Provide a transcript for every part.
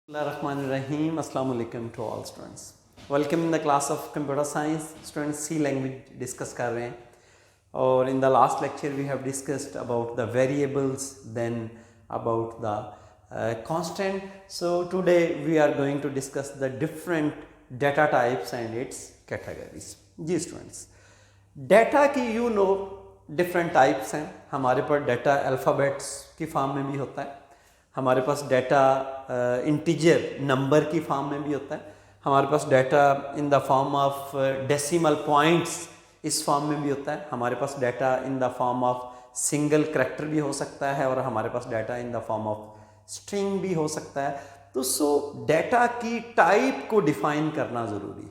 Bismillahirrahmanirrahim. Assalamu alaikum to all students. Welcome in the class of computer science. Students C language discuss कर रहे हैं और in the last lecture we have discussed about the variables, then about the constant. So today we are going to discuss the different data types and its categories. Ji students, data की you know different types हैं. हमारे पर data alphabets की form में भी होता है, हमारे पास डाटा इंटीजर नंबर की फॉर्म में भी होता है, हमारे पास data in the form of decimal points इस फॉर्म में भी होता है, हमारे पास data in the form of single character भी हो सकता है और हमारे पास data in the form of string भी हो सकता है. तो डाटा की टाइप को डिफाइन करना ज़रूरी है.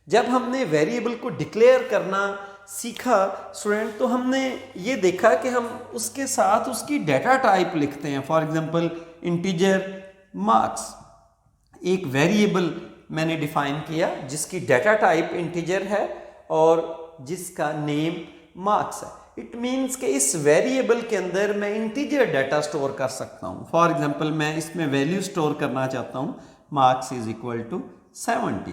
जब हमने वेरिएबल को डिक्लेयर करना सीखा स्टूडेंट, तो हमने ये देखा कि हम उसके साथ उसकी डाटा टाइप लिखते हैं. फॉर एग्जांपल इंटीजर मार्क्स, एक वेरिएबल मैंने डिफाइन किया जिसकी डाटा टाइप इंटीजर है और जिसका नेम मार्क्स है. इट मीन्स कि इस वेरिएबल के अंदर मैं इंटीजर डाटा स्टोर कर सकता हूँ. फॉर एग्जांपल मैं इसमें वैल्यू स्टोर करना चाहता हूँ, मार्क्स इज इक्वल टू 70.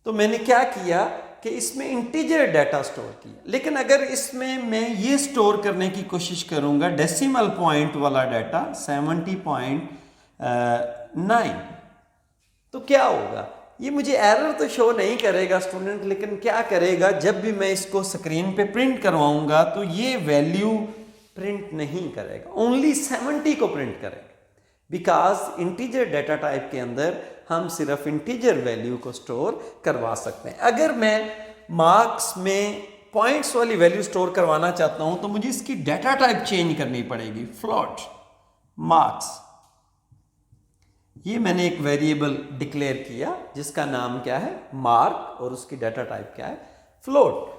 तो मैंने क्या किया कि इसमें इंटीजर डाटा स्टोर किया. लेकिन अगर इसमें मैं ये स्टोर करने की कोशिश करूंगा डेसिमल पॉइंट वाला डाटा 70.9, तो क्या होगा? ये मुझे एरर तो शो नहीं करेगा स्टूडेंट, लेकिन क्या करेगा, जब भी मैं इसको स्क्रीन पे प्रिंट करवाऊंगा तो ये वैल्यू प्रिंट नहीं करेगा, ओनली 70 को प्रिंट करेगा. बिकॉज इंटीजर डाटा टाइप के अंदर हम सिर्फ इंटीजर वैल्यू को स्टोर करवा सकते हैं. अगर मैं मार्क्स में पॉइंट्स वाली वैल्यू स्टोर करवाना चाहता हूं तो मुझे इसकी डाटा टाइप चेंज करनी पड़ेगी. फ्लोट मार्क्स, ये मैंने एक वेरिएबल डिक्लेयर किया जिसका नाम क्या है, मार्क, और उसकी डाटा टाइप क्या है, फ्लोट.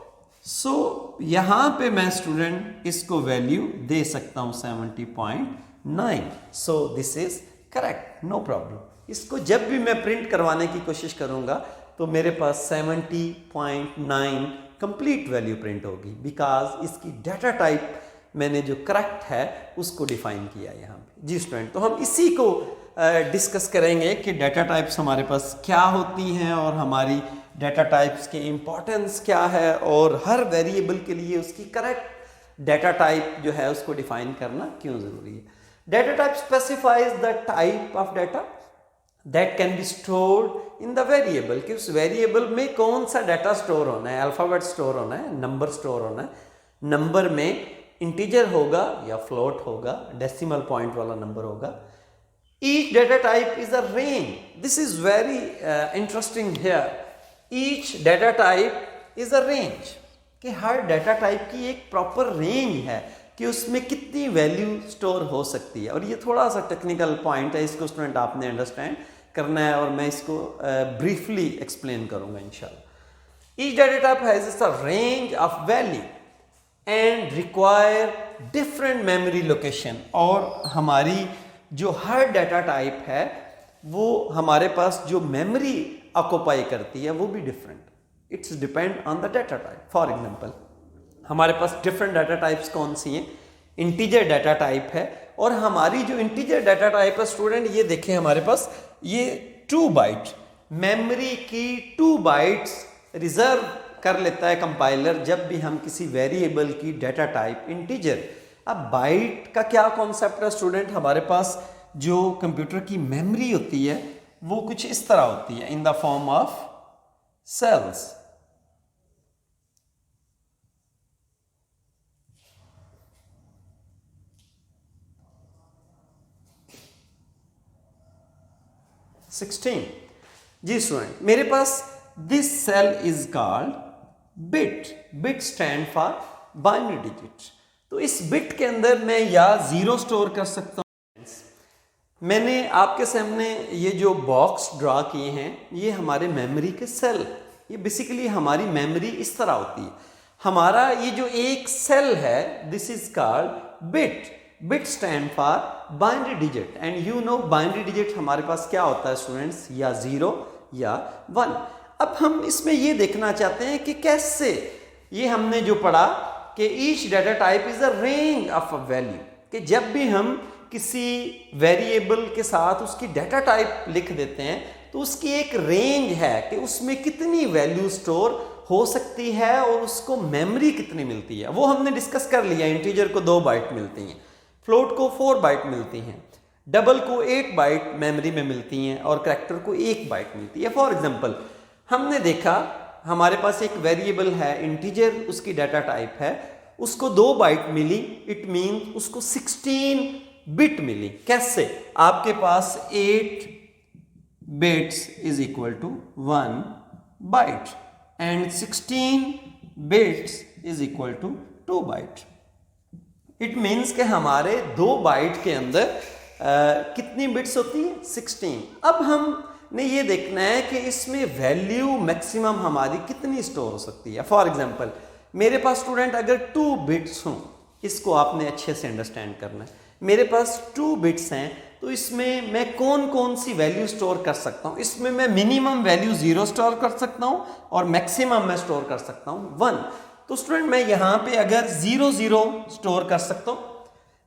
यहां पे मैं स्टूडेंट इसको वैल्यू दे सकता हूं 70.9. This is correct, no problem. इसको जब भी मैं प्रिंट करवाने की कोशिश करूंगा तो मेरे पास 70.9 कंप्लीट वैल्यू प्रिंट होगी, बिकॉज इसकी डाटा टाइप मैंने जो करेक्ट है उसको डिफाइन किया यहाँ पे. जी स्टूडेंट, तो हम इसी को डिस्कस करेंगे कि डाटा टाइप्स हमारे पास क्या होती हैं और हमारी डाटा टाइप्स की इम्पोर्टेंस क्या है और हर वेरिएबल के लिए उसकी करेक्ट डाटा टाइप जो है उसको डिफाइन करना क्यों ज़रूरी है. Data type specifies the type of data that can be stored in the variable, कि उस वेरिएबल में कौन सा डाटा स्टोर होना है. अल्फ़ाबेट स्टोर होना है, नंबर स्टोर होना है, नंबर में इंटीजर होगा या फ्लोट होगा, डेसिमल पॉइंट वाला नंबर होगा. Each data type is a range. This is very interesting here. Each data type is a range, कि हर डाटा टाइप की एक प्रॉपर रेंज है कि उसमें कितनी वैल्यू स्टोर हो सकती है. और ये थोड़ा सा टेक्निकल पॉइंट है, इसको स्टूडेंट आपने अंडरस्टैंड करना है और मैं इसको ब्रीफली एक्सप्लेन करूंगा इंशाल्लाह. Each data type has a range of value and require different memory location. और हमारी जो हर डाटा टाइप है वो हमारे पास जो मेमोरी ऑक्यूपाई करती है वो भी different. It's depend on the data type. For example हमारे पास डिफरेंट डाटा टाइप्स कौन सी हैं? इंटीजर डाटा टाइप है, और हमारी जो इंटीजर डाटा टाइप है स्टूडेंट, ये देखें हमारे पास ये 2 बाइट मेमोरी की 2 बाइट्स रिजर्व कर लेता है कंपाइलर जब भी हम किसी वेरिएबल की डाटा टाइप इंटीजर. अब बाइट का क्या कॉन्सेप्ट है स्टूडेंट? हमारे पास जो कंप्यूटर की मेमोरी होती है वो कुछ इस तरह होती है, in the form of cells. जी स्टूडेंट, मेरे पास this cell is called bit. Bit stand for binary digit. तो इस बिट के अंदर मैं या 0 स्टोर कर सकता हूं. मैंने आपके सामने ये जो बॉक्स ड्रा किए हैं ये हमारे मेमोरी के सेल. ये बेसिकली हमारी मेमोरी इस तरह होती है. हमारा ये जो एक सेल है this is called bit. Bit stand for binary digit, and you know binary digit हमारे पास क्या होता है स्टूडेंट्स, या 0 या 1. अब हम इसमें ये देखना चाहते हैं कि कैसे, ये हमने जो पढ़ा कि each data type is a range of a value, कि जब भी हम किसी वेरिएबल के साथ उसकी डाटा टाइप लिख देते हैं तो उसकी एक रेंज है कि उसमें कितनी वैल्यू स्टोर हो सकती है और उसको मेमोरी कितनी मिलती है, वो हमने डिस्कस कर लिया। इंटीजर को 2 बाइट मिलती हैं, फ्लोट को 4 बाइट मिलती हैं, डबल को 8 बाइट मेमोरी में मिलती हैं और करैक्टर को 1 बाइट मिलती है। फॉर एग्जांपल हमने देखा हमारे पास एक वेरिएबल है इंटीजर, उसकी डाटा टाइप है, उसको 2 बाइट मिली, इट मीन उसको 16 बिट मिली। कैसे? आपके पास 8 bits is equal to 1 byte and 16 bits is equal to 2 byte. It means कि हमारे 2 बाइट के अंदर कितनी बिट्स होती है? 16। अब हमने ये देखना है कि इसमें वैल्यू मैक्सिमम हमारी कितनी स्टोर हो सकती है। फॉर एग्जांपल मेरे पास स्टूडेंट अगर 2 बिट्स हों, इसको आपने अच्छे से अंडरस्टैंड करना है। मेरे पास 2 बिट्स हैं तो इसमें मैं कौन कौन सी वैल्यू स्टोर कर सकता हूँ? इसमें मैं मिनिमम वैल्यू 0 स्टोर कर सकता हूँ और मैक्सिमम मैं स्टोर कर सकता हूँ 1। तो स्टूडेंट मैं यहाँ पे अगर 0 0 स्टोर कर सकता हूँ,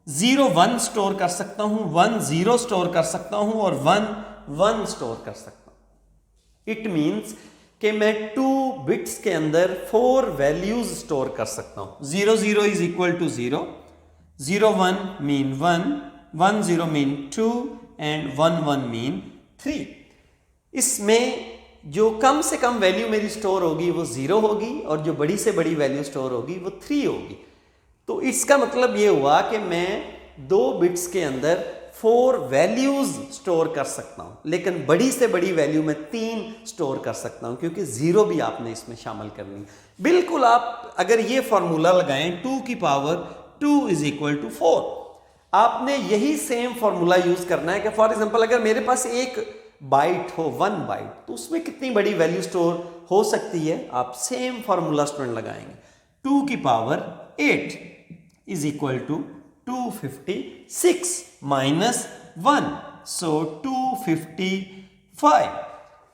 0 1 स्टोर कर सकता हूँ, 1 0 स्टोर कर सकता हूँ और 1 1 स्टोर कर सकता हूँ। इट मीन्स कि मैं 2 बिट्स के अंदर 4 वैल्यूज स्टोर कर सकता हूँ। 0 0 is equal to 0, 0 1 mean 1, 1 0 mean 2 and 1 1 mean 3। इसमें जो कम से कम वैल्यू मेरी स्टोर होगी वो 0 होगी और जो बड़ी से बड़ी वैल्यू स्टोर होगी वो 3 होगी। तो इसका मतलब ये हुआ कि मैं 2 बिट्स के अंदर 4 वैल्यूज स्टोर कर सकता हूं, लेकिन बड़ी से बड़ी वैल्यू में 3 स्टोर कर सकता हूं क्योंकि 0 भी आपने इसमें शामिल करनी। बिल्कुल आप अगर ये फॉर्मूला लगाएं 2 की पावर 2 इज इक्वल टू 4, आपने यही सेम फॉर्मूला यूज करना है कि फॉर एग्जांपल अगर मेरे पास एक बाइट हो 1 बाइट तो उसमें कितनी बड़ी वैल्यू स्टोर हो सकती है? आप सेम फॉर्मूला स्टूडेंट लगाएंगे। 2 की power 8 is equal to 256 minus 1, so 255।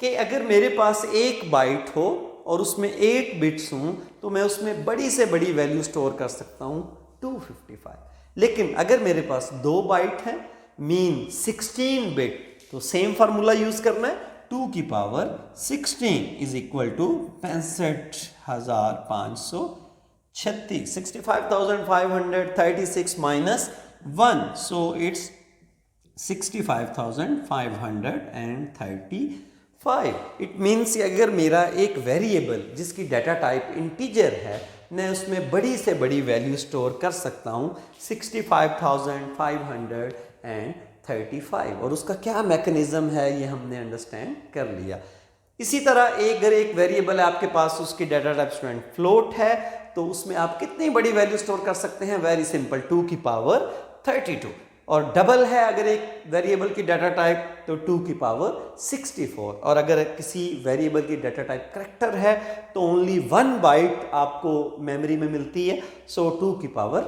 कि अगर मेरे पास एक बाइट हो और उसमें 8 बिट्स हों तो मैं उसमें बड़ी से बड़ी वैल्यू स्टोर कर सकता हूं 255। लेकिन अगर मेरे पास 2 बाइट है मीन 16 बिट, तो सेम फार्मूला यूज करना है। 2 की power 16 is equal to 65,536, 65,536 minus 1, so it's 65,535। It means अगर मेरा एक वेरिएबल जिसकी डाटा टाइप इंटीजर है, मैं उसमें बड़ी से बड़ी वैल्यू स्टोर कर सकता हूँ 65,535 और उसका क्या मैकेनिज्म है ये हमने अंडरस्टैंड कर लिया। इसी तरह अगर एक वेरिएबल है आपके पास, उसकी डाटा टाइप स्टूडेंट फ्लोट है, तो उसमें आप कितनी बड़ी वैल्यू स्टोर कर सकते हैं? वेरी सिंपल, 2 की पावर 32। और डबल है अगर एक वेरिएबल की डाटा टाइप तो 2 की पावर 64। और अगर किसी वेरिएबल की डाटा टाइप करैक्टर है तो ओनली 1 बाइट आपको मेमोरी में मिलती है, सो 2 की पावर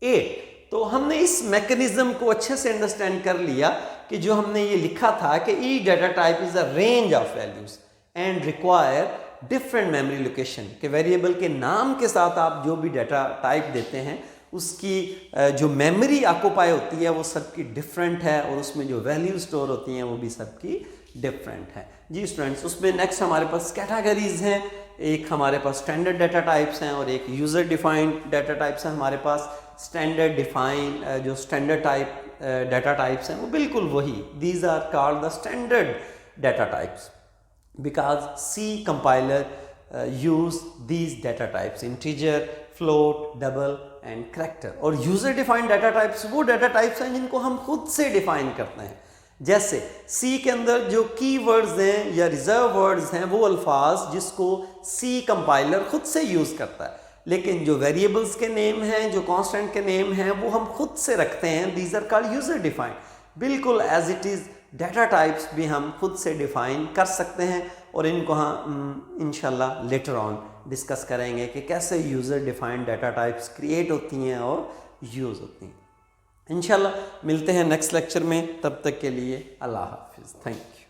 8। तो हमने इस मैकेनिज्म को अच्छे से अंडरस्टैंड कर लिया कि जो हमने ये लिखा था कि each data type is a range of values and require different memory location, के वेरिएबल के नाम के साथ आप जो भी डाटा टाइप देते हैं उसकी जो मेमोरी ऑक्युपाई होती है वो सबकी डिफरेंट है और उसमें जो वैल्यू स्टोर होती हैं वो भी सबकी डिफरेंट है। जी स्टूडेंट्स, उसमें नेक्स्ट हमारे पास कैटेगरीज हैं, एक हमारे पास स्टैंडर्ड डाटा टाइप्स हैं और एक यूजर डिफाइंड डाटा टाइप्स हैं। हमारे पास स्टैंडर्ड डिफाइन जो स्टैंडर्ड टाइप डाटा टाइप्स हैं वो बिल्कुल वही, these are called the standard data types because C compiler use these data types integer, float, double and character. और यूजर डिफाइंड डाटा टाइप्स वो डाटा टाइप्स हैं जिनको हम खुद से डिफाइन करते हैं। जैसे सी के अंदर जो कीवर्ड्स हैं या रिजर्व वर्ड्स हैं वो अल्फाज जिसको सी कंपाइलर खुद से यूज करता है, लेकिन जो वेरिएबल्स के नेम हैं, जो कांस्टेंट के नेम हैं वो हम खुद से रखते हैं, these are called user defined. बिल्कुल as it is data types भी हम खुद से डिफाइन कर सकते हैं और इनको हम इंशाल्लाह लेटर ऑन डिस्कस करेंगे कि कैसे user defined data types create होती हैं और यूज होती हैं। इंशाल्लाह मिलते हैं नेक्स्ट लेक्चर में, तब तक के लिए अल्लाह हाफिज़, थैंक यू।